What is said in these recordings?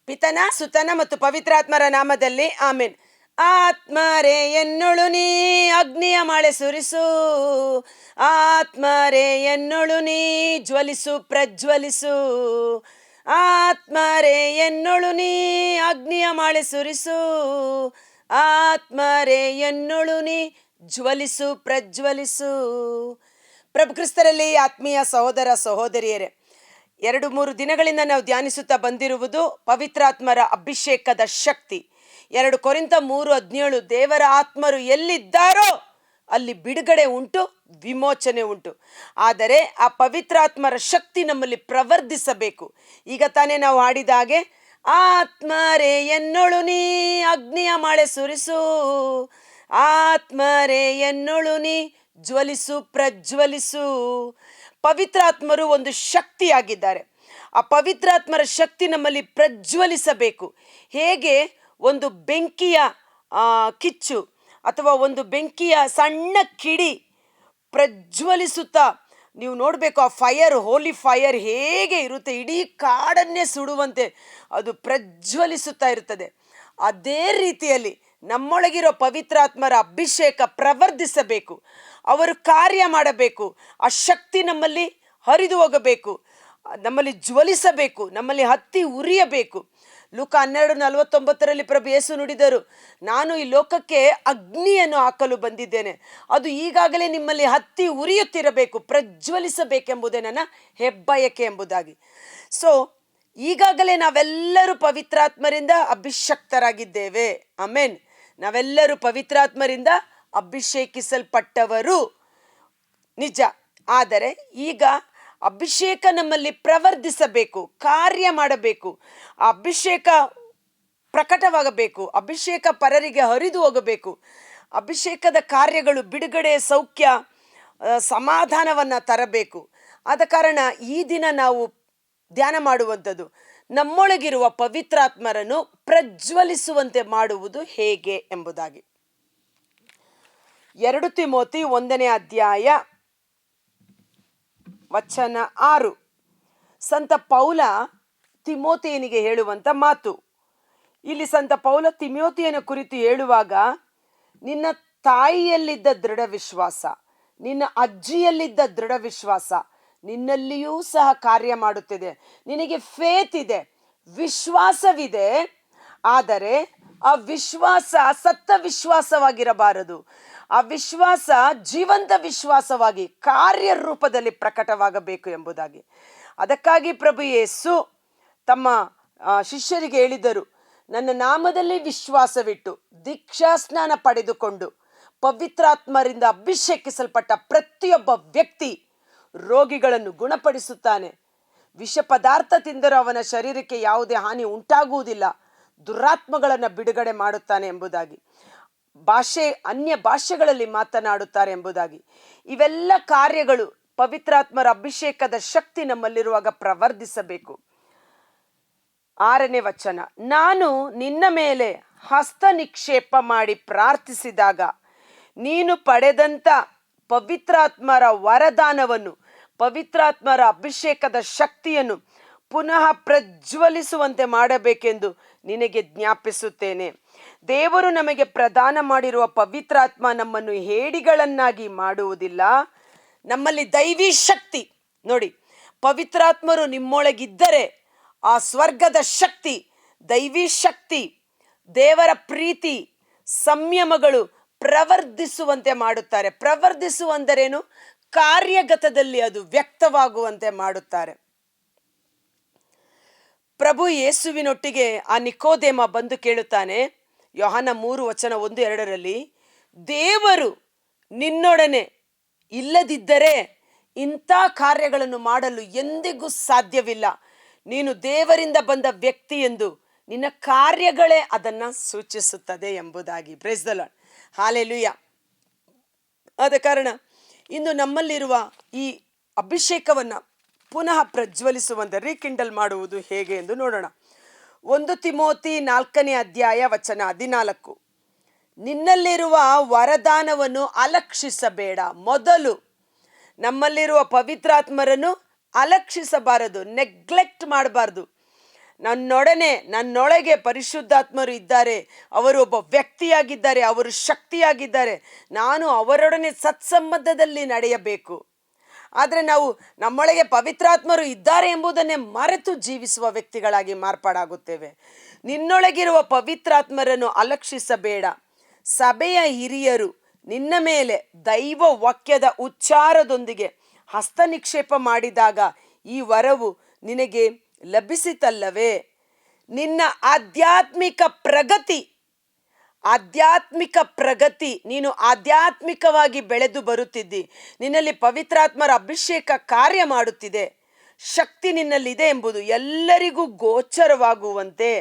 ಪಿತನ ಸುತನ ಮತ್ತು ಪವಿತ್ರಾತ್ಮರ ನಾಮದಲ್ಲಿ ಆಮೇನ್. ಆತ್ಮರೇ ಎನ್ನೊಳು ನೀ ಅಗ್ನಿಯ ಮಳೆ ಸುರಿಸು, ಆತ್ಮರೇ ಎನ್ನೊಳು ನೀ ಜ್ವಲಿಸು ಪ್ರಜ್ವಲಿಸು, ಆತ್ಮರೇ ಎನ್ನೊಳು ನೀ ಅಗ್ನಿಯ ಮಳೆ ಸುರಿಸು, ಆತ್ಮರೇ ಎನ್ನೊಳು ನೀ ಜ್ವಲಿಸು ಪ್ರಜ್ವಲಿಸು. ಪ್ರಭು ಕ್ರಿಸ್ತರಲ್ಲಿ ಆತ್ಮೀಯ ಸಹೋದರ ಸಹೋದರಿಯರೇ, 2-3 ದಿನಗಳಿಂದ ನಾವು ಧ್ಯಾನಿಸುತ್ತಾ ಬಂದಿರುವುದು ಪವಿತ್ರಾತ್ಮರ ಅಭಿಷೇಕದ ಶಕ್ತಿ. 2 ಕೊರಿಂಥ 3:17, ದೇವರ ಆತ್ಮರು ಎಲ್ಲಿದ್ದಾರೋ ಅಲ್ಲಿ ಬಿಡುಗಡೆ ಉಂಟು, ವಿಮೋಚನೆ ಉಂಟು. ಆದರೆ ಆ ಪವಿತ್ರಾತ್ಮರ ಶಕ್ತಿ ನಮ್ಮಲ್ಲಿ ಪ್ರವರ್ಧಿಸಬೇಕು. ಈಗ ತಾನೇ ನಾವು ಹಾಡಿದ ಹಾಗೆ, ಆತ್ಮರೇ ಎನ್ನೊಳು ನೀ ಅಗ್ನಿಯ ಮಳೆ ಸುರಿಸು, ಆತ್ಮರೇ ಎನ್ನೊಳು ನೀ ಜ್ವಲಿಸು ಪ್ರಜ್ವಲಿಸು. ಪವಿತ್ರಾತ್ಮರು ಒಂದು ಶಕ್ತಿಯಾಗಿದ್ದಾರೆ. ಆ ಪವಿತ್ರಾತ್ಮರ ಶಕ್ತಿ ನಮ್ಮಲ್ಲಿ ಪ್ರಜ್ವಲಿಸಬೇಕು. ಹೇಗೆ ಒಂದು ಬೆಂಕಿಯ ಕಿಚ್ಚು ಅಥವಾ ಒಂದು ಬೆಂಕಿಯ ಸಣ್ಣ ಕಿಡಿ ಪ್ರಜ್ವಲಿಸುತ್ತಾ, ನೀವು ನೋಡಬೇಕು ಆ ಫೈರ್, ಹೋಲಿ ಫೈರ್ ಹೇಗೆ ಇರುತ್ತೆ, ಇಡೀ ಕಾಡನ್ನೇ ಸುಡುವಂತೆ ಅದು ಪ್ರಜ್ವಲಿಸುತ್ತಾ ಇರುತ್ತದೆ. ಅದೇ ರೀತಿಯಲ್ಲಿ ನಮ್ಮೊಳಗಿರೋ ಪವಿತ್ರಾತ್ಮರ ಅಭಿಷೇಕ ಪ್ರವರ್ಧಿಸಬೇಕು, ಅವರು ಕಾರ್ಯ ಮಾಡಬೇಕು. ಆ ಶಕ್ತಿ ನಮ್ಮಲ್ಲಿ ಹರಿದು ಹೋಗಬೇಕು, ನಮ್ಮಲ್ಲಿ ಜ್ವಲಿಸಬೇಕು, ನಮ್ಮಲ್ಲಿ ಹತ್ತಿ ಉರಿಯಬೇಕು. ಲೂಕ 12:49 ಪ್ರಭು ಯೇಸು ನುಡಿದರು, ನಾನು ಈ ಲೋಕಕ್ಕೆ ಅಗ್ನಿಯನ್ನು ಹಾಕಲು ಬಂದಿದ್ದೇನೆ, ಅದು ಈಗಾಗಲೇ ನಿಮ್ಮಲ್ಲಿ ಹತ್ತಿ ಉರಿಯುತ್ತಿರಬೇಕು, ಪ್ರಜ್ವಲಿಸಬೇಕೆಂಬುದೇ ನನ್ನ ಹೆಬ್ಬಯಕೆ ಎಂಬುದಾಗಿ. ಸೊ ಈಗಾಗಲೇ ನಾವೆಲ್ಲರೂ ಪವಿತ್ರಾತ್ಮರಿಂದ ಅಭಿಷಕ್ತರಾಗಿದ್ದೇವೆ. ಆಮೇನ್. ನಾವೆಲ್ಲರೂ ಪವಿತ್ರಾತ್ಮರಿಂದ ಅಭಿಷೇಕಿಸಲ್ಪಟ್ಟವರು ನಿಜ. ಆದರೆ ಈಗ ಅಭಿಷೇಕ ನಮ್ಮಲ್ಲಿ ಪ್ರವರ್ಧಿಸಬೇಕು, ಕಾರ್ಯ ಮಾಡಬೇಕು, ಆ ಅಭಿಷೇಕ ಪ್ರಕಟವಾಗಬೇಕು, ಅಭಿಷೇಕ ಪರರಿಗೆ ಹರಿದು ಹೋಗಬೇಕು. ಅಭಿಷೇಕದ ಕಾರ್ಯಗಳು ಬಿಡುಗಡೆ, ಸೌಖ್ಯ, ಸಮಾಧಾನವನ್ನು ತರಬೇಕು. ಆದ ಕಾರಣ ಈ ದಿನ ನಾವು ಧ್ಯಾನ ಮಾಡುವಂಥದ್ದು ನಮ್ಮೊಳಗಿರುವ ಪವಿತ್ರಾತ್ಮರನ್ನು ಪ್ರಜ್ವಲಿಸುವಂತೆ ಮಾಡುವುದು ಹೇಗೆ ಎಂಬುದಾಗಿ. 2 ತಿಮೋತಿ 1 ವಚನ 6, ಸಂತ ಪೌಲ ತಿಮೋತಿಯನಿಗೆ ಹೇಳುವಂಥ ಮಾತು. ಇಲ್ಲಿ ಸಂತ ಪೌಲ ತಿಮೋತಿಯನ ಕುರಿತು ಹೇಳುವಾಗ, ನಿನ್ನ ತಾಯಿಯಲ್ಲಿದ್ದ ದೃಢ ವಿಶ್ವಾಸ, ನಿನ್ನ ಅಜ್ಜಿಯಲ್ಲಿದ್ದ ದೃಢ ವಿಶ್ವಾಸ ನಿನ್ನಲ್ಲಿಯೂ ಸಹ ಕಾರ್ಯ ಮಾಡುತ್ತಿದೆ. ನಿನಗೆ ಫೇತ್ ಇದೆ, ವಿಶ್ವಾಸವಿದೆ. ಆದರೆ ಆ ವಿಶ್ವಾಸ ಸತ್ತ ವಿಶ್ವಾಸವಾಗಿರಬಾರದು. ಆ ವಿಶ್ವಾಸ ಜೀವಂತ ವಿಶ್ವಾಸವಾಗಿ ಕಾರ್ಯರೂಪದಲ್ಲಿ ಪ್ರಕಟವಾಗಬೇಕು ಎಂಬುದಾಗಿ. ಅದಕ್ಕಾಗಿ ಪ್ರಭು ಯೇಸು ತಮ್ಮ ಶಿಷ್ಯರಿಗೆ ಹೇಳಿದರು, ನನ್ನ ನಾಮದಲ್ಲಿ ವಿಶ್ವಾಸವಿಟ್ಟು ದೀಕ್ಷಾಸ್ನಾನ ಪಡೆದುಕೊಂಡು ಪವಿತ್ರಾತ್ಮರಿಂದ ಅಭಿಷೇಕಿಸಲ್ಪಟ್ಟ ಪ್ರತಿಯೊಬ್ಬ ವ್ಯಕ್ತಿ ರೋಗಿಗಳನ್ನು ಗುಣಪಡಿಸುತ್ತಾನೆ. ವಿಷ ಪದಾರ್ಥ ತಿಂದರೂ ಅವನ ಶರೀರಕ್ಕೆ ಯಾವುದೇ ಹಾನಿ ಉಂಟಾಗುವುದಿಲ್ಲ, ದುರಾತ್ಮಗಳನ್ನು ಬಿಡುಗಡೆ ಮಾಡುತ್ತಾನೆ ಎಂಬುದಾಗಿ. ಅನ್ಯ ಭಾಷೆಗಳಲ್ಲಿ ಮಾತನಾಡುತ್ತಾರೆ ಎಂಬುದಾಗಿ. ಇವೆಲ್ಲ ಕಾರ್ಯಗಳು ಪವಿತ್ರಾತ್ಮರ ಅಭಿಷೇಕದ ಶಕ್ತಿ ನಮ್ಮಲ್ಲಿರುವಾಗ ಪ್ರವರ್ಧಿಸಬೇಕು. 6ನೇ ವಚನ, ನಾನು ನಿನ್ನ ಮೇಲೆ ಹಸ್ತ ನಿಕ್ಷೇಪ ಮಾಡಿ ಪ್ರಾರ್ಥಿಸಿದಾಗ ನೀನು ಪಡೆದಂಥ ಪವಿತ್ರಾತ್ಮರ ವರದಾನವನ್ನು, ಪವಿತ್ರಾತ್ಮರ ಅಭಿಷೇಕದ ಶಕ್ತಿಯನ್ನು ಪುನಃ ಪ್ರಜ್ವಲಿಸುವಂತೆ ಮಾಡಬೇಕೆಂದು ನಿನಗೆ ಜ್ಞಾಪಿಸುತ್ತೇನೆ. ದೇವರು ನಮಗೆ ಪ್ರದಾನ ಮಾಡಿರುವ ಪವಿತ್ರಾತ್ಮ ನಮ್ಮನ್ನು ಹೇಡಿಗಳನ್ನಾಗಿ ಮಾಡುವುದಿಲ್ಲ. ನಮ್ಮಲ್ಲಿ ದೈವಿ ಶಕ್ತಿ ನೋಡಿ, ಪವಿತ್ರಾತ್ಮರು ನಿಮ್ಮೊಳಗಿದ್ದರೆ ಆ ಸ್ವರ್ಗದ ಶಕ್ತಿ, ದೈವಿ ಶಕ್ತಿ, ದೇವರ ಪ್ರೀತಿ, ಸಂಯಮಗಳು ಪ್ರವರ್ಧಿಸುವಂತೆ ಮಾಡುತ್ತಾರೆ. ಪ್ರವರ್ಧಿಸುವಂದರೇನು? ಕಾರ್ಯಗತದಲ್ಲಿ ಅದು ವ್ಯಕ್ತವಾಗುವಂತೆ ಮಾಡುತ್ತಾರೆ. ಪ್ರಭು ಯೇಸುವಿನೊಟ್ಟಿಗೆ ಆ ನಿಕೋದೇಮ ಬಂದು ಕೇಳುತ್ತಾನೆ, ಯೋಹಾನ 3:1-2, ದೇವರು ನಿನ್ನೊಡನೆ ಇಲ್ಲದಿದ್ದರೆ ಇಂಥ ಕಾರ್ಯಗಳನ್ನು ಮಾಡಲು ಎಂದಿಗೂ ಸಾಧ್ಯವಿಲ್ಲ. ನೀನು ದೇವರಿಂದ ಬಂದ ವ್ಯಕ್ತಿ ಎಂದು ನಿನ್ನ ಕಾರ್ಯಗಳೇ ಅದನ್ನು ಸೂಚಿಸುತ್ತದೆ ಎಂಬುದಾಗಿ. Praise the lord, hallelujah. ಆದ ಕಾರಣ ಇಂದು ನಮ್ಮಲ್ಲಿರುವ ಈ ಅಭಿಷೇಕವನ್ನು ಪುನಃ ಪ್ರಜ್ವಲಿಸುವಂತೆ ರೀಕಿಂಡಲ್ ಮಾಡುವುದು ಹೇಗೆ ಎಂದು ನೋಡೋಣ. 1 ತಿಮೋತಿ 4 ವಚನ 14, ನಿನ್ನಲ್ಲಿರುವ ವರದಾನವನ್ನು ಅಲಕ್ಷಿಸಬೇಡ. ಮೊದಲು ನಮ್ಮಲ್ಲಿರುವ ಪವಿತ್ರಾತ್ಮರನ್ನು ಅಲಕ್ಷಿಸಬಾರದು, ನೆಗ್ಲೆಕ್ಟ್ ಮಾಡಬಾರ್ದು. ನನ್ನೊಳಗೆ ಪರಿಶುದ್ಧಾತ್ಮರು ಇದ್ದಾರೆ, ಅವರು ಒಬ್ಬ ವ್ಯಕ್ತಿಯಾಗಿದ್ದಾರೆ, ಅವರು ಶಕ್ತಿಯಾಗಿದ್ದಾರೆ, ನಾನು ಅವರೊಡನೆ ಸತ್ಸಂಬಂಧದಲ್ಲಿ ನಡೆಯಬೇಕು. ಆದರೆ ನಾವು ನಮ್ಮೊಳಗೆ ಪವಿತ್ರಾತ್ಮರು ಇದ್ದಾರೆ ಎಂಬುದನ್ನೇ ಮರೆತು ಜೀವಿಸುವ ವ್ಯಕ್ತಿಗಳಾಗಿ ಮಾರ್ಪಾಡಾಗುತ್ತೇವೆ. ನಿನ್ನೊಳಗಿರುವ ಪವಿತ್ರಾತ್ಮರನ್ನು ಅಲಕ್ಷಿಸಬೇಡ. ಸಭೆಯ ಹಿರಿಯರು ನಿನ್ನ ಮೇಲೆ ದೈವ ವಾಕ್ಯದ ಉಚ್ಚಾರದೊಂದಿಗೆ ಹಸ್ತ ನಿಕ್ಷೇಪ ಮಾಡಿದಾಗ ಈ ವರವು ನಿನಗೆ ಲಭಿಸಿತಲ್ಲವೇ? ನಿನ್ನ ಆಧ್ಯಾತ್ಮಿಕ ಪ್ರಗತಿ, ನೀನು ಆಧ್ಯಾತ್ಮಿಕವಾಗಿ ಬೆಳೆದು ಬರುತ್ತಿದ್ದಿ. ನಿನ್ನಲ್ಲಿ ಪವಿತ್ರಾತ್ಮರ ಅಭಿಷೇಕ ಕಾರ್ಯ ಮಾಡುತ್ತಿದೆ. ಶಕ್ತಿ ನಿನ್ನಲ್ಲಿದೆ ಎಂಬುದು ಎಲ್ಲರಿಗೂ ಗೋಚರವಾಗುವಂತೆ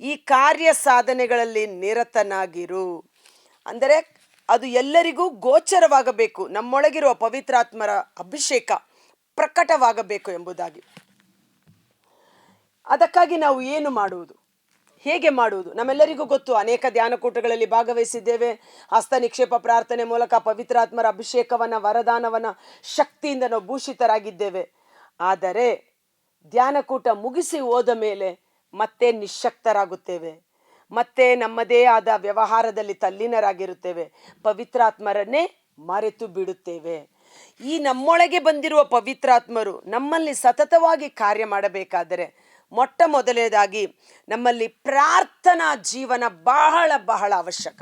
ಈ ಕಾರ್ಯ ಸಾಧನೆಗಳಲ್ಲಿ ನಿರತನಾಗಿರು. ಅಂದರೆ ಅದು ಎಲ್ಲರಿಗೂ ಗೋಚರವಾಗಬೇಕು. ನಮ್ಮೊಳಗಿರುವ ಪವಿತ್ರಾತ್ಮರ ಅಭಿಷೇಕ ಪ್ರಕಟವಾಗಬೇಕು ಎಂಬುದಾಗಿ. ಅದಕ್ಕಾಗಿ ನಾವು ಏನು ಮಾಡುವುದು, ಹೇಗೆ ಮಾಡುವುದು? ನಮ್ಮೆಲ್ಲರಿಗೂ ಗೊತ್ತು. ಅನೇಕ ಧ್ಯಾನಕೂಟಗಳಲ್ಲಿ ಭಾಗವಹಿಸಿದ್ದೇವೆ. ಹಸ್ತ ನಿಕ್ಷೇಪ ಪ್ರಾರ್ಥನೆ ಮೂಲಕ ಪವಿತ್ರಾತ್ಮರ ಅಭಿಷೇಕವನ್ನ, ವರದಾನವನ್ನ, ಶಕ್ತಿಯಿಂದ ನಾವು ಭೂಷಿತರಾಗಿದ್ದೇವೆ. ಆದರೆ ಧ್ಯಾನಕೂಟ ಮುಗಿಸಿ ಹೋದ ಮೇಲೆ ಮತ್ತೆ ನಿಶ್ಶಕ್ತರಾಗುತ್ತೇವೆ, ಮತ್ತೆ ನಮ್ಮದೇ ಆದ ವ್ಯವಹಾರದಲ್ಲಿ ತಲ್ಲೀನರಾಗಿರುತ್ತೇವೆ, ಪವಿತ್ರಾತ್ಮರನ್ನೇ ಮರೆತು ಬಿಡುತ್ತೇವೆ. ಈ ನಮ್ಮೊಳಗೆ ಬಂದಿರುವ ಪವಿತ್ರಾತ್ಮರು ನಮ್ಮಲ್ಲಿ ಸತತವಾಗಿ ಕಾರ್ಯ ಮಾಡಬೇಕಾದರೆ ಮೊಟ್ಟ ಮೊದಲನೇದಾಗಿ ನಮ್ಮಲ್ಲಿ ಪ್ರಾರ್ಥನಾ ಜೀವನ ಬಹಳ ಬಹಳ ಅವಶ್ಯಕ.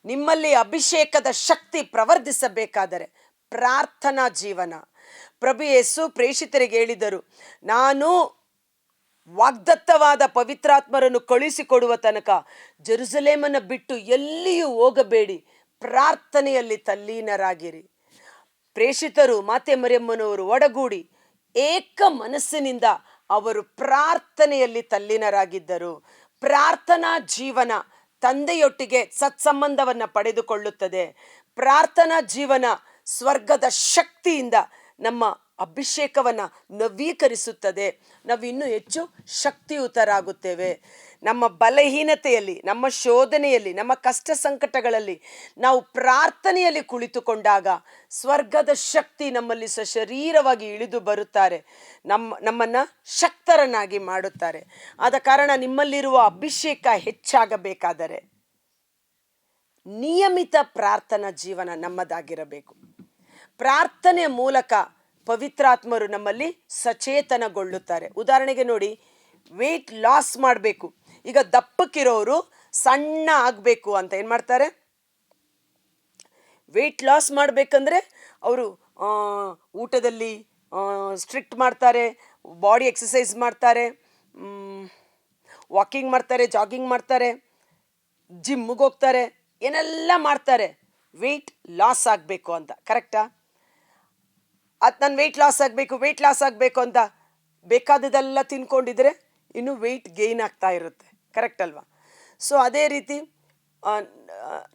ನಿಮ್ಮಲ್ಲಿ ಅಭಿಷೇಕದ ಶಕ್ತಿ ಪ್ರವರ್ಧಿಸಬೇಕಾದರೆ ಪ್ರಾರ್ಥನಾ ಜೀವನ. ಪ್ರಭು ಯೇಸು ಪ್ರೇಷಿತರಿಗೆ ಹೇಳಿದರು, ನಾನು ವಾಗ್ದತ್ತವಾದ ಪವಿತ್ರಾತ್ಮರನ್ನು ಕಳುಹಿಸಿಕೊಡುವ ತನಕ ಜೆರುಸಲೇಮನ್ನು ಬಿಟ್ಟು ಎಲ್ಲಿಯೂ ಹೋಗಬೇಡಿ, ಪ್ರಾರ್ಥನೆಯಲ್ಲಿ ತಲ್ಲೀನರಾಗಿರಿ. ಪ್ರೇಷಿತರು ಮಾತೆ ಮರಿಯಮ್ಮನವರು ಒಡಗೂಡಿ ಏಕ ಮನಸ್ಸಿನಿಂದ ಅವರು ಪ್ರಾರ್ಥನೆಯಲ್ಲಿ ತಲ್ಲೀನರಾಗಿದ್ದರು. ಪ್ರಾರ್ಥನಾ ಜೀವನ ತಂದೆಯೊಟ್ಟಿಗೆ ಸತ್ಸಂಬಂಧವನ್ನು ಪಡೆದುಕೊಳ್ಳುತ್ತದೆ. ಪ್ರಾರ್ಥನಾ ಜೀವನ ಸ್ವರ್ಗದ ಶಕ್ತಿಯಿಂದ ನಮ್ಮ ಅಭಿಷೇಕವನ್ನು ನವೀಕರಿಸುತ್ತದೆ. ನಾವು ಇನ್ನೂ ಹೆಚ್ಚು ಶಕ್ತಿಯುತರಾಗುತ್ತೇವೆ. ನಮ್ಮ ಬಲಹೀನತೆಯಲ್ಲಿ, ನಮ್ಮ ಶೋಧನೆಯಲ್ಲಿ, ನಮ್ಮ ಕಷ್ಟ ಸಂಕಟಗಳಲ್ಲಿ ನಾವು ಪ್ರಾರ್ಥನೆಯಲ್ಲಿ ಕುಳಿತುಕೊಂಡಾಗ ಸ್ವರ್ಗದ ಶಕ್ತಿ ನಮ್ಮಲ್ಲಿ ಸಶರೀರವಾಗಿ ಇಳಿದು ಬರುತ್ತಾರೆ, ನಮ್ಮನ್ನು ಶಕ್ತರನ್ನಾಗಿ ಮಾಡುತ್ತಾರೆ. ಆದ ಕಾರಣ ನಿಮ್ಮಲ್ಲಿರುವ ಅಭಿಷೇಕ ಹೆಚ್ಚಾಗಬೇಕಾದರೆ ನಿಯಮಿತ ಪ್ರಾರ್ಥನಾ ಜೀವನ ನಮ್ಮದಾಗಿರಬೇಕು. ಪ್ರಾರ್ಥನೆಯ ಮೂಲಕ ಪವಿತ್ರಾತ್ಮರು ನಮ್ಮಲ್ಲಿ ಸಚೇತನಗೊಳ್ಳುತ್ತಾರೆ. ಉದಾಹರಣೆಗೆ ನೋಡಿ, ವೆಯ್ಟ್ ಲಾಸ್ ಮಾಡಬೇಕು. ಈಗ ದಪ್ಪಕ್ಕಿರೋರು ಸಣ್ಣ ಆಗಬೇಕು ಅಂತ ಏನು ಮಾಡ್ತಾರೆ? ವೆಯ್ಟ್ ಲಾಸ್ ಮಾಡಬೇಕಂದ್ರೆ ಅವರು ಊಟದಲ್ಲಿ ಸ್ಟ್ರಿಕ್ಟ್ ಮಾಡ್ತಾರೆ, ಬಾಡಿ ಎಕ್ಸಸೈಸ್ ಮಾಡ್ತಾರೆ, ವಾಕಿಂಗ್ ಮಾಡ್ತಾರೆ, ಜಾಗಿಂಗ್ ಮಾಡ್ತಾರೆ, ಜಿಮ್ಗೆ ಹೋಗ್ತಾರೆ, ಏನೆಲ್ಲ ಮಾಡ್ತಾರೆ ವೆಯ್ಟ್ ಲಾಸ್ ಆಗಬೇಕು ಅಂತ. ಕರೆಕ್ಟಾ? ಅದು ನಾನು ವೆಯ್ಟ್ ಲಾಸ್ ಆಗಬೇಕು ಅಂತ ಬೇಕಾದದೆಲ್ಲ ತಿನ್ಕೊಂಡಿದ್ರೆ ಇನ್ನು ವೆಯ್ಟ್ ಗೇಯ್ನ್ ಆಗ್ತಾ ಇರುತ್ತೆ. ಕರೆಕ್ಟ್ ಅಲ್ವಾ? ಸೊ ಅದೇ ರೀತಿ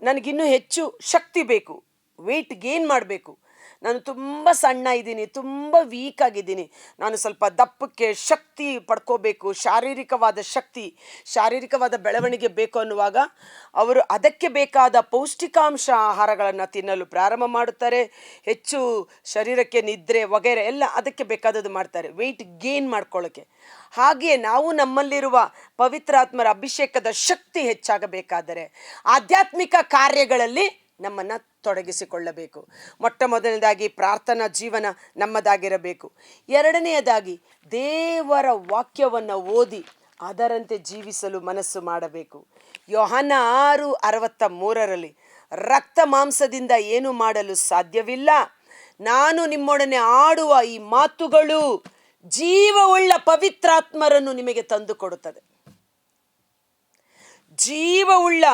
ನನಗಿನ್ನೂ ಹೆಚ್ಚು ಶಕ್ತಿ ಬೇಕು, ವೆಯ್ಟ್ ಗೇನ್ ಮಾಡಬೇಕು. ನಾನು ತುಂಬ ಸಣ್ಣ ಇದ್ದೀನಿ, ತುಂಬ ವೀಕ್ ಆಗಿದ್ದೀನಿ, ನಾನು ಸ್ವಲ್ಪ ದಪ್ಪಕ್ಕೆ ಶಕ್ತಿ ಪಡ್ಕೋಬೇಕು, ಶಾರೀರಿಕವಾದ ಬೆಳವಣಿಗೆ ಬೇಕು ಅನ್ನುವಾಗ ಅವರು ಅದಕ್ಕೆ ಬೇಕಾದ ಪೌಷ್ಟಿಕಾಂಶ ಆಹಾರಗಳನ್ನು ತಿನ್ನಲು ಪ್ರಾರಂಭ ಮಾಡುತ್ತಾರೆ. ಹೆಚ್ಚು ಶರೀರಕ್ಕೆ ನಿದ್ರೆ ವಗೈರೆ ಎಲ್ಲ ಅದಕ್ಕೆ ಬೇಕಾದದ್ದು ಮಾಡ್ತಾರೆ, ವೆಯ್ಟ್ ಗೇನ್ ಮಾಡ್ಕೊಳ್ಳೋಕ್ಕೆ. ಹಾಗೆಯೇ ನಾವು ನಮ್ಮಲ್ಲಿರುವ ಪವಿತ್ರಾತ್ಮರ ಅಭಿಷೇಕದ ಶಕ್ತಿ ಹೆಚ್ಚಾಗಬೇಕಾದರೆ ಆಧ್ಯಾತ್ಮಿಕ ಕಾರ್ಯಗಳಲ್ಲಿ ನಮ್ಮನ್ನು ತೊಡಗಿಸಿಕೊಳ್ಳಬೇಕು. ಮೊಟ್ಟ ಮೊದಲನೇದಾಗಿ ಪ್ರಾರ್ಥನಾ ಜೀವನ ನಮ್ಮದಾಗಿರಬೇಕು. ಎರಡನೆಯದಾಗಿ ದೇವರ ವಾಕ್ಯವನ್ನು ಓದಿ ಅದರಂತೆ ಜೀವಿಸಲು ಮನಸ್ಸು ಮಾಡಬೇಕು. ಯೋಹಾನ 6:63 ರಕ್ತ ಮಾಂಸದಿಂದ ಏನು ಮಾಡಲು ಸಾಧ್ಯವಿಲ್ಲ, ನಾನು ನಿಮ್ಮೊಡನೆ ಆಡುವ ಈ ಮಾತುಗಳು ಜೀವವುಳ್ಳ ಪವಿತ್ರಾತ್ಮರನ್ನು ನಿಮಗೆ ತಂದು ಕೊಡುತ್ತದೆ. ಜೀವವುಳ್ಳ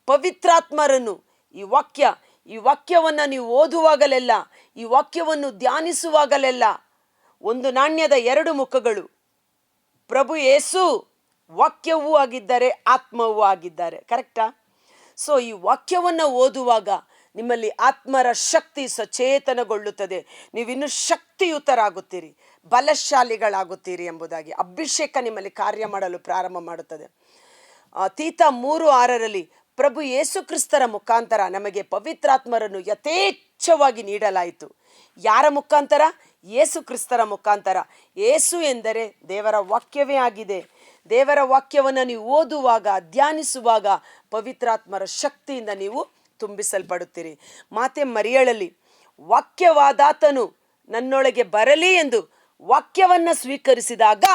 ಪವಿತ್ರಾತ್ಮರನ್ನು ಈ ವಾಕ್ಯವನ್ನು ನೀವು ಓದುವಾಗಲೆಲ್ಲ, ಈ ವಾಕ್ಯವನ್ನು ಧ್ಯಾನಿಸುವಾಗಲೆಲ್ಲ ಒಂದು ನಾಣ್ಯದ ಎರಡು ಮುಖಗಳು. ಪ್ರಭು ಯೇಸು ವಾಕ್ಯವೂ ಆಗಿದ್ದಾರೆ, ಆತ್ಮವೂ ಆಗಿದ್ದಾರೆ. ಕರೆಕ್ಟಾ? ಸೊ ಈ ವಾಕ್ಯವನ್ನು ಓದುವಾಗ ನಿಮ್ಮಲ್ಲಿ ಆತ್ಮರ ಶಕ್ತಿ ಸಚೇತನಗೊಳ್ಳುತ್ತದೆ. ನೀವಿನ್ನೂ ಶಕ್ತಿಯುತರಾಗುತ್ತೀರಿ, ಬಲಶಾಲಿಗಳಾಗುತ್ತೀರಿ ಎಂಬುದಾಗಿ ಅಭಿಷೇಕ ನಿಮ್ಮಲ್ಲಿ ಕಾರ್ಯ ಮಾಡಲು ಪ್ರಾರಂಭ ಮಾಡುತ್ತದೆ. ತೀತ 3:6 ಪ್ರಭು ಯೇಸು ಕ್ರಿಸ್ತರ ಮುಖಾಂತರ ನಮಗೆ ಪವಿತ್ರಾತ್ಮರನ್ನು ಯಥೇಚ್ಛವಾಗಿ ನೀಡಲಾಯಿತು. ಯಾರ ಮುಖಾಂತರ? ಯೇಸು ಕ್ರಿಸ್ತರ ಮುಖಾಂತರ. ಯೇಸು ಎಂದರೆ ದೇವರ ವಾಕ್ಯವೇ ಆಗಿದೆ. ದೇವರ ವಾಕ್ಯವನ್ನು ನೀವು ಓದುವಾಗ, ಧ್ಯಾನಿಸುವಾಗ ಪವಿತ್ರಾತ್ಮರ ಶಕ್ತಿಯಿಂದ ನೀವು ತುಂಬಿಸಲ್ಪಡುತ್ತೀರಿ. ಮಾತೆ ಮರಿಯಳಲ್ಲಿ ವಾಕ್ಯವಾದಾತನು ನನ್ನೊಳಗೆ ಬರಲಿ ಎಂದು ವಾಕ್ಯವನ್ನು ಸ್ವೀಕರಿಸಿದಾಗ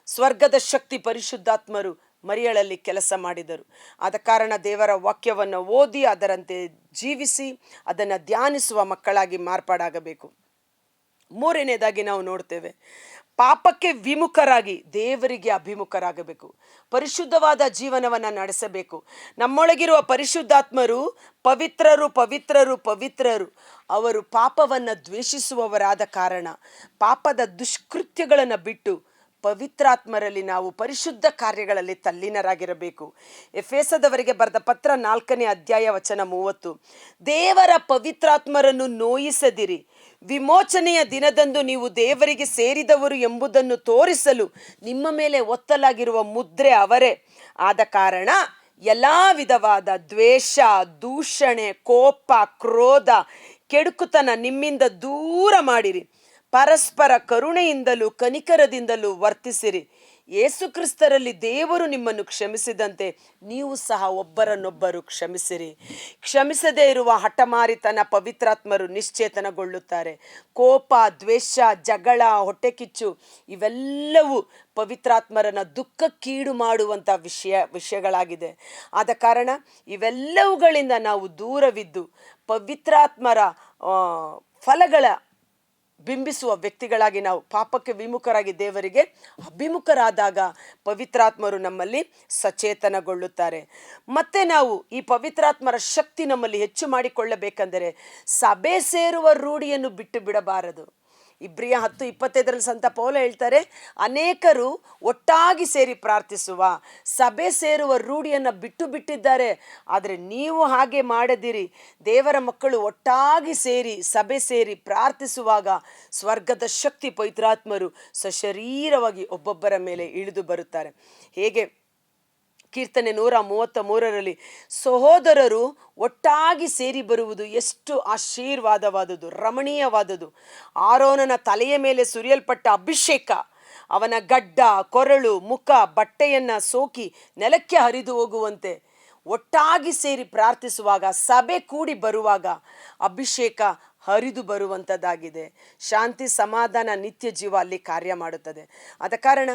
ಸ್ವರ್ಗದ ಶಕ್ತಿ ಪರಿಶುದ್ಧಾತ್ಮರು ಮರಿಯಳಲ್ಲಿ ಕೆಲಸ ಮಾಡಿದರು. ಆದ ಕಾರಣ ದೇವರ ವಾಕ್ಯವನ್ನು ಓದಿ ಅದರಂತೆ ಜೀವಿಸಿ ಅದನ್ನು ಧ್ಯಾನಿಸುವ ಮಕ್ಕಳಾಗಿ ಮಾರ್ಪಾಡಾಗಬೇಕು. ಮೂರನೇದಾಗಿ ನಾವು ನೋಡ್ತೇವೆ, ಪಾಪಕ್ಕೆ ವಿಮುಖರಾಗಿ ದೇವರಿಗೆ ಅಭಿಮುಖರಾಗಬೇಕು. ಪರಿಶುದ್ಧವಾದ ಜೀವನವನ್ನು ನಡೆಸಬೇಕು. ನಮ್ಮೊಳಗಿರುವ ಪರಿಶುದ್ಧಾತ್ಮರು ಪವಿತ್ರರು ಪವಿತ್ರರು ಪವಿತ್ರರು. ಅವರು ಪಾಪವನ್ನು ದ್ವೇಷಿಸುವವರಾದ ಕಾರಣ ಪಾಪದ ದುಷ್ಕೃತ್ಯಗಳನ್ನು ಬಿಟ್ಟು ಪವಿತ್ರಾತ್ಮರಲ್ಲಿ ನಾವು ಪರಿಶುದ್ಧ ಕಾರ್ಯಗಳಲ್ಲಿ ತಲ್ಲೀನರಾಗಿರಬೇಕು. ಎಫೆಸದವರಿಗೆ ಬರೆದ ಪತ್ರ 4ನೇ ಅಧ್ಯಾಯ ವಚನ 30. ದೇವರ ಪವಿತ್ರಾತ್ಮರನ್ನು ನೋಯಿಸದಿರಿ, ವಿಮೋಚನೆಯ ದಿನದಂದು ನೀವು ದೇವರಿಗೆ ಸೇರಿದವರು ಎಂಬುದನ್ನು ತೋರಿಸಲು ನಿಮ್ಮ ಮೇಲೆ ಒತ್ತಲಾಗಿರುವ ಮುದ್ರೆ ಅವರೇ. ಆದ ಕಾರಣ ಎಲ್ಲ ವಿಧವಾದ ದ್ವೇಷ, ದೂಷಣೆ, ಕೋಪ, ಕ್ರೋಧ, ಕೆಡುಕುತನ ನಿಮ್ಮಿಂದ ದೂರ ಮಾಡಿರಿ. ಪರಸ್ಪರ ಕರುಣೆಯಿಂದಲೂ ಕನಿಕರದಿಂದಲೂ ವರ್ತಿಸಿರಿ. ಯೇಸುಕ್ರಿಸ್ತರಲ್ಲಿ ದೇವರು ನಿಮ್ಮನ್ನು ಕ್ಷಮಿಸಿದಂತೆ ನೀವು ಸಹ ಒಬ್ಬರನ್ನೊಬ್ಬರು ಕ್ಷಮಿಸಿರಿ. ಕ್ಷಮಿಸದೇ ಇರುವ ಹಠಮಾರಿತನ ಪವಿತ್ರಾತ್ಮರು ನಿಶ್ಚೇತನಗೊಳ್ಳುತ್ತಾರೆ. ಕೋಪ, ದ್ವೇಷ, ಜಗಳ, ಹೊಟ್ಟೆಕಿಚ್ಚು ಇವೆಲ್ಲವೂ ಪವಿತ್ರಾತ್ಮರನ್ನು ದುಃಖಕ್ಕೀಡು ಮಾಡುವಂಥ ವಿಷಯಗಳಾಗಿದೆ. ಆದ ಕಾರಣ ಇವೆಲ್ಲವುಗಳಿಂದ ನಾವು ದೂರವಿದ್ದು ಪವಿತ್ರಾತ್ಮರ ಫಲಗಳ ಬಿಂಬಿಸುವ ವ್ಯಕ್ತಿಗಳಾಗಿ ನಾವು ಪಾಪಕ್ಕೆ ವಿಮುಖರಾಗಿ ದೇವರಿಗೆ ಅಭಿಮುಖರಾದಾಗ ಪವಿತ್ರಾತ್ಮರು ನಮ್ಮಲ್ಲಿ ಸಚೇತನಗೊಳ್ಳುತ್ತಾರೆ. ಮತ್ತೆ ನಾವು ಈ ಪವಿತ್ರಾತ್ಮರ ಶಕ್ತಿ ನಮ್ಮಲ್ಲಿ ಹೆಚ್ಚು ಮಾಡಿಕೊಳ್ಳಬೇಕೆಂದರೆ ಸಭೆ ಸೇರುವ ರೂಢಿಯನ್ನು ಬಿಟ್ಟು ಬಿಡಬಾರದು. ಇಬ್ರಿಯ 10:25 ಸಂತ ಪೌಲ ಹೇಳ್ತಾರೆ, ಅನೇಕರು ಒಟ್ಟಾಗಿ ಸೇರಿ ಪ್ರಾರ್ಥಿಸುವ ಸಭೆ ಸೇರುವ ರೂಢಿಯನ್ನು ಬಿಟ್ಟಿದ್ದಾರೆ. ಆದರೆ ನೀವು ಹಾಗೆ ಮಾಡದಿರಿ. ದೇವರ ಮಕ್ಕಳು ಒಟ್ಟಾಗಿ ಸೇರಿ ಸಭೆ ಸೇರಿ ಪ್ರಾರ್ಥಿಸುವಾಗ ಸ್ವರ್ಗದ ಶಕ್ತಿ ಪವಿತ್ರಾತ್ಮರು ಸಶರೀರವಾಗಿ ಒಬ್ಬೊಬ್ಬರ ಮೇಲೆ ಇಳಿದು ಬರುತ್ತಾರೆ. ಹೇಗೆ ಕೀರ್ತನೆ 133 ಸಹೋದರರು ಒಟ್ಟಾಗಿ ಸೇರಿ ಬರುವುದು ಎಷ್ಟು ಆಶೀರ್ವಾದವಾದುದು, ರಮಣೀಯವಾದುದು. ಆರೋನನ ತಲೆಯ ಮೇಲೆ ಸುರಿಯಲ್ಪಟ್ಟ ಅಭಿಷೇಕ ಅವನ ಗಡ್ಡ, ಕೊರಳು, ಮುಖ, ಬಟ್ಟೆಯನ್ನು ಸೋಕಿ ನೆಲಕ್ಕೆ ಹರಿದು ಹೋಗುವಂತೆ ಒಟ್ಟಾಗಿ ಸೇರಿ ಪ್ರಾರ್ಥಿಸುವಾಗ, ಸಭೆ ಕೂಡಿ ಬರುವಾಗ ಅಭಿಷೇಕ ಹರಿದು ಬರುವಂಥದ್ದಾಗಿದೆ. ಶಾಂತಿ, ಸಮಾಧಾನ, ನಿತ್ಯ ಜೀವ ಅಲ್ಲಿ ಕಾರ್ಯ ಮಾಡುತ್ತದೆ. ಆದ ಕಾರಣ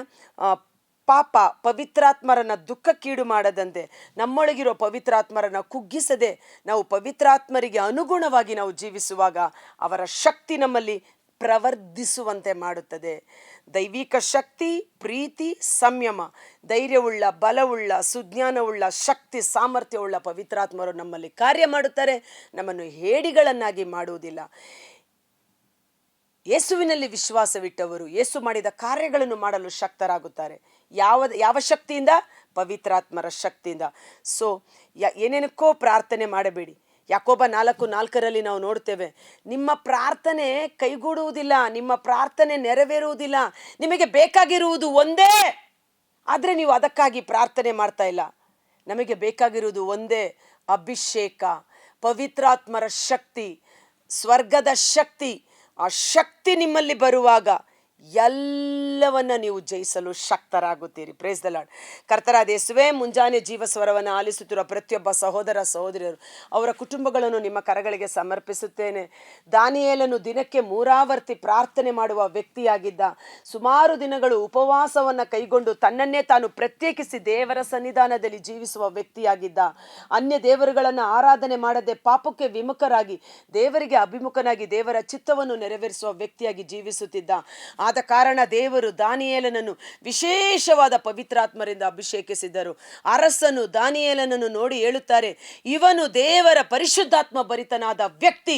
ಪಾಪ ಪವಿತ್ರಾತ್ಮರನ್ನು ದುಃಖಕ್ಕೀಡು ಮಾಡದಂತೆ, ನಮ್ಮೊಳಗಿರೋ ಪವಿತ್ರಾತ್ಮರನ್ನು ಕುಗ್ಗಿಸದೆ ನಾವು ಪವಿತ್ರಾತ್ಮರಿಗೆ ಅನುಗುಣವಾಗಿ ನಾವು ಜೀವಿಸುವಾಗ ಅವರ ಶಕ್ತಿ ನಮ್ಮಲ್ಲಿ ಪ್ರವರ್ಧಿಸುವಂತೆ ಮಾಡುತ್ತದೆ. ದೈವಿಕ ಶಕ್ತಿ, ಪ್ರೀತಿ, ಸಂಯಮ, ಧೈರ್ಯವುಳ್ಳ, ಬಲವುಳ್ಳ, ಸುಜ್ಞಾನವುಳ್ಳ, ಶಕ್ತಿ, ಸಾಮರ್ಥ್ಯವುಳ್ಳ ಪವಿತ್ರಾತ್ಮರು ನಮ್ಮಲ್ಲಿ ಕಾರ್ಯ ಮಾಡುತ್ತಾರೆ. ನಮ್ಮನ್ನು ಹೇಡಿಗಳನ್ನಾಗಿ ಮಾಡುವುದಿಲ್ಲ. ಯೇಸುವಿನಲ್ಲಿ ವಿಶ್ವಾಸವಿಟ್ಟವರು ಯೇಸು ಮಾಡಿದ ಕಾರ್ಯಗಳನ್ನು ಮಾಡಲು ಶಕ್ತರಾಗುತ್ತಾರೆ. ಯಾವ ಶಕ್ತಿಯಿಂದ? ಪವಿತ್ರಾತ್ಮರ ಶಕ್ತಿಯಿಂದ. ಸೊ ಏನೇನಕ್ಕೋ ಪ್ರಾರ್ಥನೆ ಮಾಡಬೇಡಿ. ಯಾಕೋಬ 4:4 ನಾವು ನೋಡ್ತೇವೆ, ನಿಮ್ಮ ಪ್ರಾರ್ಥನೆ ಕೈಗೂಡುವುದಿಲ್ಲ, ನಿಮ್ಮ ಪ್ರಾರ್ಥನೆ ನೆರವೇರುವುದಿಲ್ಲ. ನಿಮಗೆ ಬೇಕಾಗಿರುವುದು ಒಂದೇ, ಆದರೆ ನೀವು ಅದಕ್ಕಾಗಿ ಪ್ರಾರ್ಥನೆ ಮಾಡ್ತಾ ಇಲ್ಲ. ನಮಗೆ ಬೇಕಾಗಿರುವುದು ಒಂದೇ, ಅಭಿಷೇಕ, ಪವಿತ್ರಾತ್ಮರ ಶಕ್ತಿ, ಸ್ವರ್ಗದ ಶಕ್ತಿ. ಆ ಶಕ್ತಿ ನಿಮ್ಮಲ್ಲಿ ಬರುವಾಗ ಎಲ್ಲವನ್ನ ನೀವು ಜಯಿಸಲು ಶಕ್ತರಾಗುತ್ತೀರಿ. Praise the Lord. ಕರ್ತನಾದ ಯೇಸುವೇ, ಮುಂಜಾನೆ ಜೀವಸ್ವರವನ್ನು ಆಲಿಸುತ್ತಿರುವ ಪ್ರತಿಯೊಬ್ಬ ಸಹೋದರ ಸಹೋದರಿಯರು ಅವರ ಕುಟುಂಬಗಳನ್ನು ನಿಮ್ಮ ಕರಗಳಿಗೆ ಸಮರ್ಪಿಸುತ್ತೇನೆ. ದಾನಿಯೇಲನು ದಿನಕ್ಕೆ 3 ಆವರ್ತಿ ಪ್ರಾರ್ಥನೆ ಮಾಡುವ ವ್ಯಕ್ತಿಯಾಗಿದ್ದ. ಸುಮಾರು ದಿನಗಳು ಉಪವಾಸವನ್ನು ಕೈಗೊಂಡು ತನ್ನನ್ನೇ ತಾನು ಪ್ರತ್ಯೇಕಿಸಿ ದೇವರ ಸನ್ನಿಧಾನದಲ್ಲಿ ಜೀವಿಸುವ ವ್ಯಕ್ತಿಯಾಗಿದ್ದ. ಅನ್ಯ ದೇವರುಗಳನ್ನು ಆರಾಧನೆ ಮಾಡದೆ ಪಾಪಕ್ಕೆ ವಿಮುಖರಾಗಿ ದೇವರಿಗೆ ಅಭಿಮುಖನಾಗಿ ದೇವರ ಚಿತ್ತವನ್ನು ನೆರವೇರಿಸುವ ವ್ಯಕ್ತಿಯಾಗಿ ಜೀವಿಸುತ್ತಿದ್ದ. ಆದ ಕಾರಣ ದೇವರು ದಾನಿಯೇಲನನ್ನು ವಿಶೇಷವಾದ ಪವಿತ್ರಾತ್ಮರಿಂದ ಅಭಿಷೇಕಿಸಿದರು. ಅರಸನು ದಾನಿಯೇಲನನ್ನು ನೋಡಿ ಹೇಳುತ್ತಾರೆ, ಇವನು ದೇವರ ಪರಿಶುದ್ಧಾತ್ಮ ಭರಿತನಾದ ವ್ಯಕ್ತಿ,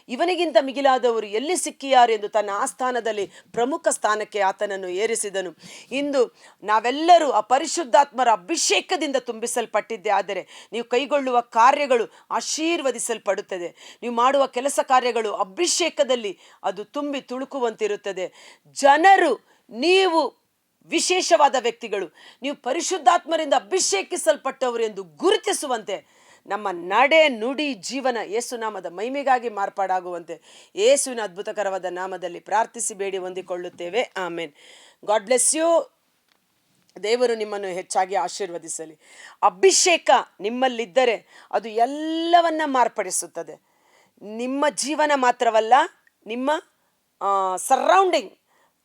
ಇವನಿಗಿಂತ ಮಿಗಿಲಾದವರು ಎಲ್ಲಿ ಸಿಕ್ಕಿಯಾರು ಎಂದು ತನ್ನ ಆಸ್ಥಾನದಲ್ಲಿ ಪ್ರಮುಖ ಸ್ಥಾನಕ್ಕೆ ಆತನನ್ನು ಏರಿಸಿದನು. ಇಂದು ನಾವೆಲ್ಲರೂ ಆ ಪರಿಶುದ್ಧಾತ್ಮರ ಅಭಿಷೇಕದಿಂದ ತುಂಬಿಸಲ್ಪಟ್ಟಿದ್ದೆ. ಆದರೆ ನೀವು ಕೈಗೊಳ್ಳುವ ಕಾರ್ಯಗಳು ಆಶೀರ್ವದಿಸಲ್ಪಡುತ್ತದೆ. ನೀವು ಮಾಡುವ ಕೆಲಸ ಕಾರ್ಯಗಳು ಅಭಿಷೇಕದಲ್ಲಿ ಅದು ತುಂಬಿ ತುಳುಕುವಂತಿರುತ್ತದೆ. ಜನರು ನೀವು ವಿಶೇಷವಾದ ವ್ಯಕ್ತಿಗಳು, ನೀವು ಪರಿಶುದ್ಧಾತ್ಮರಿಂದ ಅಭಿಷೇಕಿಸಲ್ಪಟ್ಟವರು ಎಂದು ಗುರುತಿಸುವಂತೆ ನಮ್ಮ ನಡೆ, ನುಡಿ, ಜೀವನ ಯೇಸುನಾಮದ ಮಹಿಮೆಗಾಗಿ ಮಾರ್ಪಾಡಾಗುವಂತೆ ಯೇಸುವಿನ ಅದ್ಭುತಕರವಾದ ನಾಮದಲ್ಲಿ ಪ್ರಾರ್ಥಿಸಿ ಬೇಡಿ ಹೊಂದಿಕೊಳ್ಳುತ್ತೇವೆ. ಆಮೇನ್. God bless you. ದೇವರು ನಿಮ್ಮನ್ನು ಹೆಚ್ಚಾಗಿ ಆಶೀರ್ವದಿಸಲಿ. ಅಭಿಷೇಕ ನಿಮ್ಮಲ್ಲಿದ್ದರೆ ಅದು ಎಲ್ಲವನ್ನ ಮಾರ್ಪಡಿಸುತ್ತದೆ. ನಿಮ್ಮ ಜೀವನ ಮಾತ್ರವಲ್ಲ, ನಿಮ್ಮ ಸರೌಂಡಿಂಗ್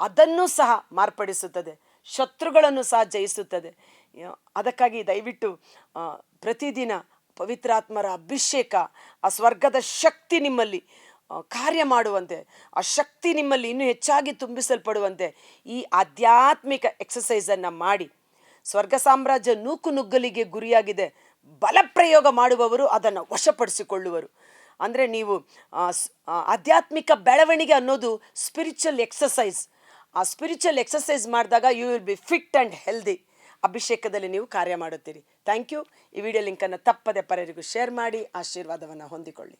ಅದನ್ನು ಸಹ ಮಾರ್ಪಡಿಸುತ್ತದೆ, ಶತ್ರುಗಳನ್ನು ಸಹ ಜಯಿಸುತ್ತದೆ. ಅದಕ್ಕಾಗಿ ದಯವಿಟ್ಟು ಪ್ರತಿದಿನ ಪವಿತ್ರಾತ್ಮರ ಅಭಿಷೇಕ, ಆ ಸ್ವರ್ಗದ ಶಕ್ತಿ ನಿಮ್ಮಲ್ಲಿ ಕಾರ್ಯ ಮಾಡುವಂತೆ, ಆ ಶಕ್ತಿ ನಿಮ್ಮಲ್ಲಿ ಇನ್ನೂ ಹೆಚ್ಚಾಗಿ ತುಂಬಿಸಲ್ಪಡುವಂತೆ ಈ ಆಧ್ಯಾತ್ಮಿಕ ಎಕ್ಸಸೈಸನ್ನು ಮಾಡಿ. ಸ್ವರ್ಗ ಸಾಮ್ರಾಜ್ಯ ನೂಕು ನುಗ್ಗಲಿಗೆ ಗುರಿಯಾಗಿದೆ. ಬಲಪ್ರಯೋಗ ಮಾಡುವವರು ಅದನ್ನು ವಶಪಡಿಸಿಕೊಳ್ಳುವರು. ಅಂದರೆ ನೀವು ಆಧ್ಯಾತ್ಮಿಕ ಬೆಳವಣಿಗೆ ಅನ್ನೋದು ಸ್ಪಿರಿಚುವಲ್ ಎಕ್ಸಸೈಸ್. ಆ ಸ್ಪಿರಿಚುವಲ್ ಎಕ್ಸಸೈಸ್ ಮಾಡಿದಾಗ you will be fit and healthy. ಅಭಿಷೇಕದಲ್ಲಿ ನೀವು ಕಾರ್ಯ ಮಾಡುತ್ತೀರಿ. Thank you. ಈ ವಿಡಿಯೋ ಲಿಂಕನ್ನು ತಪ್ಪದೆ ಪರರಿಗೂ ಶೇರ್ ಮಾಡಿ ಆಶೀರ್ವಾದವನ್ನು ಹೊಂದಿಕೊಳ್ಳಿ.